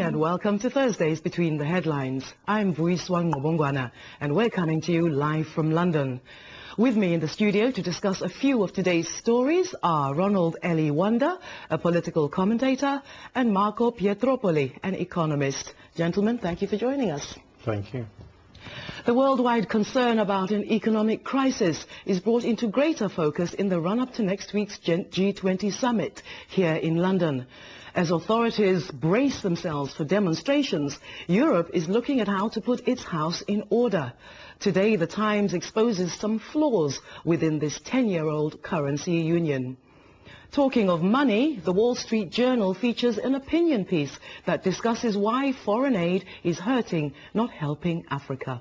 and welcome to Thursdays Between the Headlines. I'm Vuiswang Mobongwana and we're coming to you live from London. With me in the studio to discuss a few of today's stories are Ronald Eli Wanda, a political commentator, and Marco Pietropoli, an economist. Gentlemen, thank you for joining us. Thank you. The worldwide concern about an economic crisis is brought into greater focus in the run-up to next week's G20 summit here in London. As authorities brace themselves for demonstrations, Europe is looking at how to put its house in order. Today, the Times exposes some flaws within this 10-year-old currency union. Talking of money, the Wall Street Journal features an opinion piece that discusses why foreign aid is hurting, not helping Africa.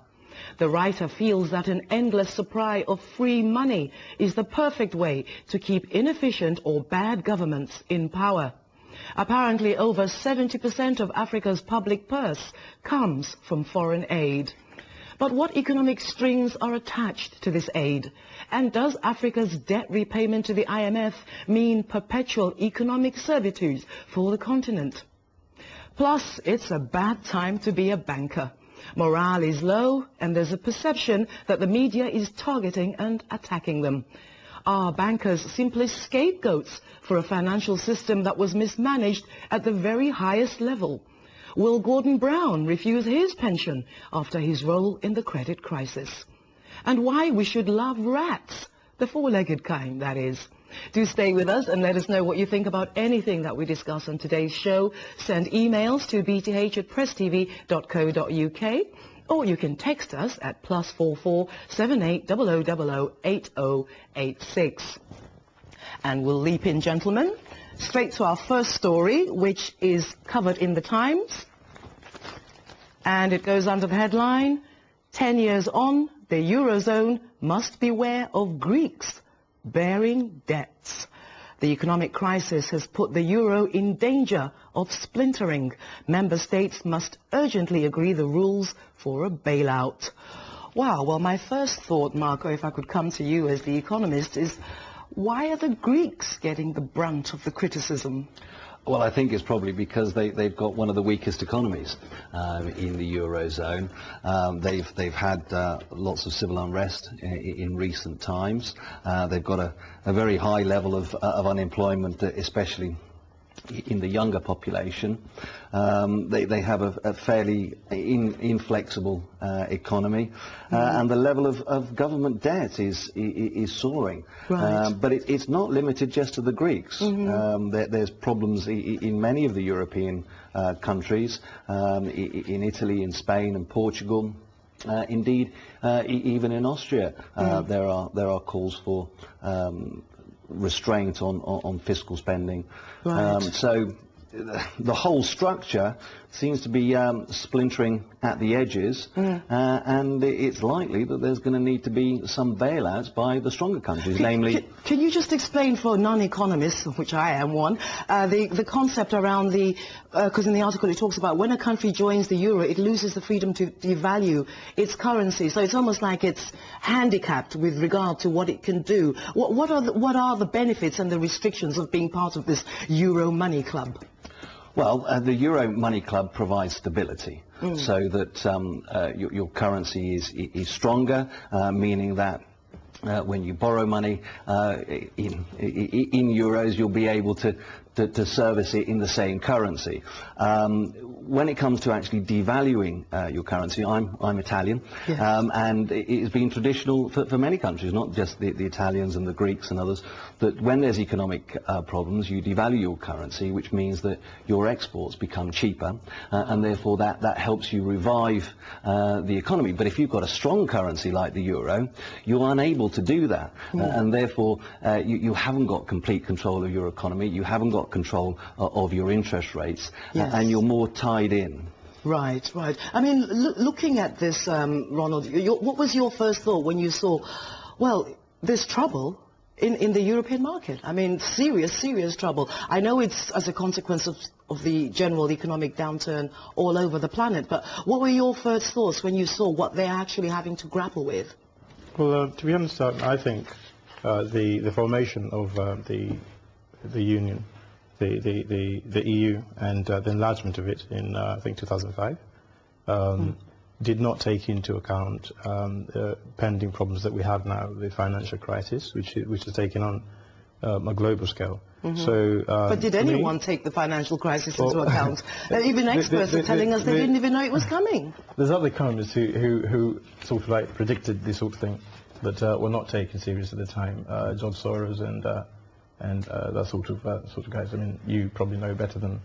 The writer feels that an endless supply of free money is the perfect way to keep inefficient or bad governments in power. Apparently, over 70% of Africa's public purse comes from foreign aid. But what economic strings are attached to this aid? And does Africa's debt repayment to the IMF mean perpetual economic servitude for the continent? Plus, it's a bad time to be a banker. Morale is low, and there's a perception that the media is targeting and attacking them. Are bankers simply scapegoats for a financial system that was mismanaged at the very highest level? Will Gordon Brown refuse his pension after his role in the credit crisis? And why we should love rats, the four-legged kind, that is. Do stay with us and let us know what you think about anything that we discuss on today's show. Send emails to bth@presstv.co.uk, or you can text us at +44 78 0000 8086. And we'll leap in, gentlemen, straight to our first story, which is covered in the Times. And it goes under the headline, 10 years on, the Eurozone must beware of Greeks bearing debts. The economic crisis has put the euro in danger of splintering. Member states must urgently agree the rules for a bailout. Wow, well, my first thought, Marco, if I could come to you as the economist, is why are the Greeks getting the brunt of the criticism? Well, I think it's probably because they've got one of the weakest economies in the Eurozone. They've had lots of civil unrest in recent times. They've got a very high level of unemployment, especially in the younger population. They have a fairly inflexible economy, and the level of government debt is soaring. Right. But it's not limited just to the Greeks. There's problems in many of the European countries, in Italy, in Spain and Portugal. Indeed, even in Austria, there are calls for restraint on fiscal spending. Right. So the whole structure seems to be splintering at the edges, and it's likely that there's going to need to be some bailouts by the stronger countries, namely... Can you just explain for non-economists, of which I am one, the concept around the... Because in the article it talks about when a country joins the euro, it loses the freedom to devalue its currency. So it's almost like it's handicapped with regard to what it can do. What are the benefits and the restrictions of being part of this euro money club? Well, the Euro Money Club provides stability, so that your currency is stronger, meaning that when you borrow money in euros, you'll be able to service it in the same currency. When it comes to actually devaluing your currency, I'm Italian, yes. And it has been traditional for many countries, not just the Italians and the Greeks and others, that when there's economic problems, you devalue your currency, which means that your exports become cheaper, and therefore that helps you revive the economy. But if you've got a strong currency like the euro, you're unable to do that, and therefore you haven't got complete control of your economy, you haven't got control of your interest rates, yes. And you're more tied in. Right, right. I mean, looking at this, Ronald, what was your first thought when you saw, well, there's trouble in the European market? I mean, serious trouble. I know it's as a consequence of the general economic downturn all over the planet, but what were your first thoughts when you saw what they're actually having to grapple with? Well, to be honest, I think the formation of the union the EU and the enlargement of it in, I think, 2005, did not take into account the pending problems that we have now, the financial crisis, which has taken on a global scale. So, but did anyone take the financial crisis into account? Even experts are telling us they didn't even know it was coming. There's other economists who sort of like predicted this sort of thing, but were not taken serious at the time. George Soros and that sort of guys. I mean, you probably know better than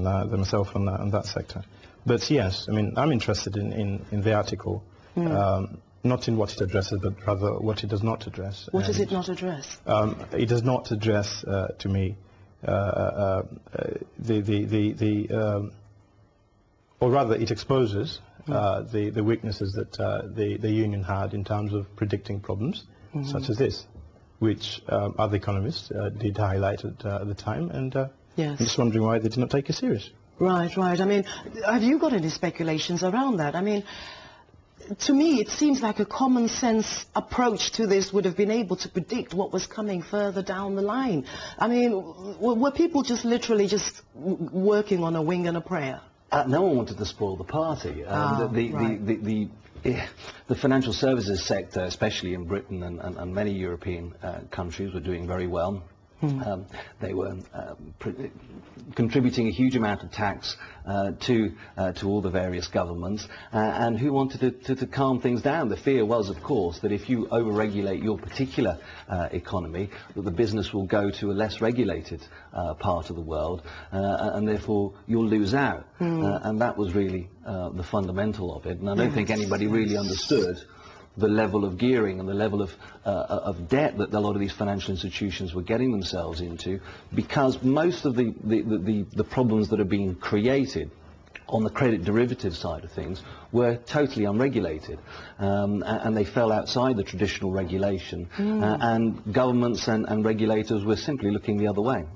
myself on that sector. But yes, I mean, I'm interested in the article. Not in what it addresses, but rather what it does not address. What does it not address? It does not address, to me, or rather, it exposes the weaknesses that the union had in terms of predicting problems, such as this, which other economists did highlight at the time, and yes. I'm just wondering why they did not take it serious. Right, right. I mean, have you got any speculations around that? I mean, to me, it seems like a common sense approach to this would have been able to predict what was coming further down the line. I mean, were people just literally just working on a wing and a prayer? No one wanted to spoil the party. The financial services sector, especially in Britain and many European countries, were doing very well. They were contributing a huge amount of tax to all the various governments, and who wanted to calm things down. The fear was, of course, that if you over-regulate your particular economy, that the business will go to a less regulated part of the world, and therefore you'll lose out. And that was really the fundamental of it. And I don't think anybody really understood the level of gearing and the level of debt that a lot of these financial institutions were getting themselves into, because most of the problems that are being created on the credit derivative side of things were totally unregulated, and they fell outside the traditional regulation, and governments and regulators were simply looking the other way.